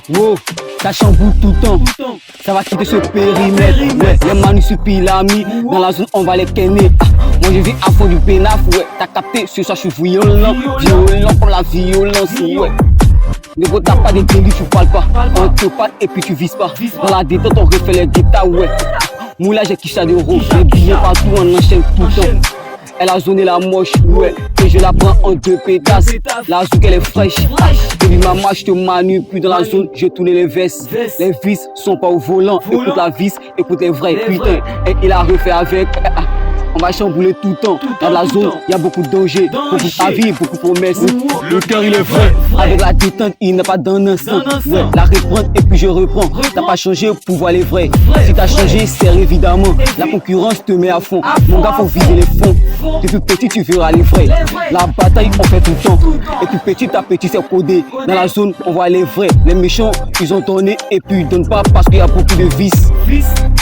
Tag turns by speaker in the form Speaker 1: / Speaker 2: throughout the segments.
Speaker 1: Wow, ça chamboule tout le temps. Ça va quitter ce périmètre. Ouais, les manuscrits l'ami. Dans la zone, on va les kenner. Moi je vis à fond du pénaf. Ouais, t'as capté, ce soir je suis violent. Violent comme la violence. Ouais. Ne t'as pas des délits, tu parles pas. On te parle et puis tu vises pas. Dans la détente, on refait les guitares. Ouais. Moula, j'ai kiffé d'euros. Les billets partout, on enchaîne tout le temps. Elle a zoné la moche, ouais, et je la prends en deux pétasses. La zouk elle est fraîche. Baby maman, je te manipule dans la zone, je tourne les vestes. Les vis sont pas au volant. Écoute la vis, écoute les vrais. Putain, et il a refait avec. On va chambouler tout le temps. Dans la zone, il y a beaucoup de dangers, beaucoup d'avis, beaucoup de promesses. Le cœur il est vrai. Avec la détente, il n'est pas d'un instant. Ouais, la reprendre et puis je reprends. T'as pas changé pour voir les vrais. Si t'as changé, c'est évidemment. La concurrence te met à fond. Mon gars, faut viser les fonds. Depuis petit, tu verras les vrais. La bataille, on fait tout le temps. Et puis petit à petit, c'est codé. Dans la zone, on voit les vrais. Les méchants, ils ont donné et puis ils donnent pas parce qu'il y a beaucoup de vices.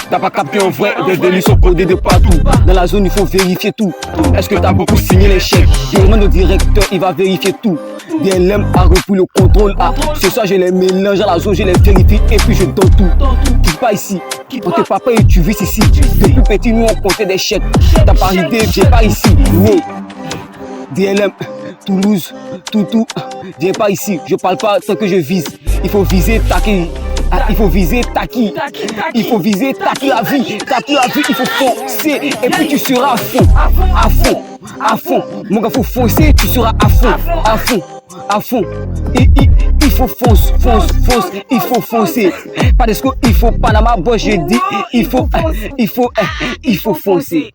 Speaker 1: T'as pas capté en vrai, des délits sont codés de partout. Dans la zone, il faut vérifier tout. Est-ce que t'as beaucoup signé les chèques? Je demande au directeur, il va vérifier tout. DLM a repris le contrôle. Ce soir, je les mélange à la zone, je les vérifie et puis je donne tout. Quitte pas ici, on t'est pas payé, tu vis ici. Depuis petit, nous on comptait des chèques. T'as pas idée, j'ai pas ici. Wow. DLM, Toulouse, tout. Viens pas ici, je parle pas tant que je vise. Il faut viser Taki. Il faut viser Taki. Il faut viser Taki la vie. Taki la vie, il faut foncer. Et puis tu seras à fond. À fond. Mon gars, faut foncer, tu seras à fond. Il faut fonce. Il faut foncer. Pas de ce qu'il faut Panama, boy, je dis. Il faut foncer.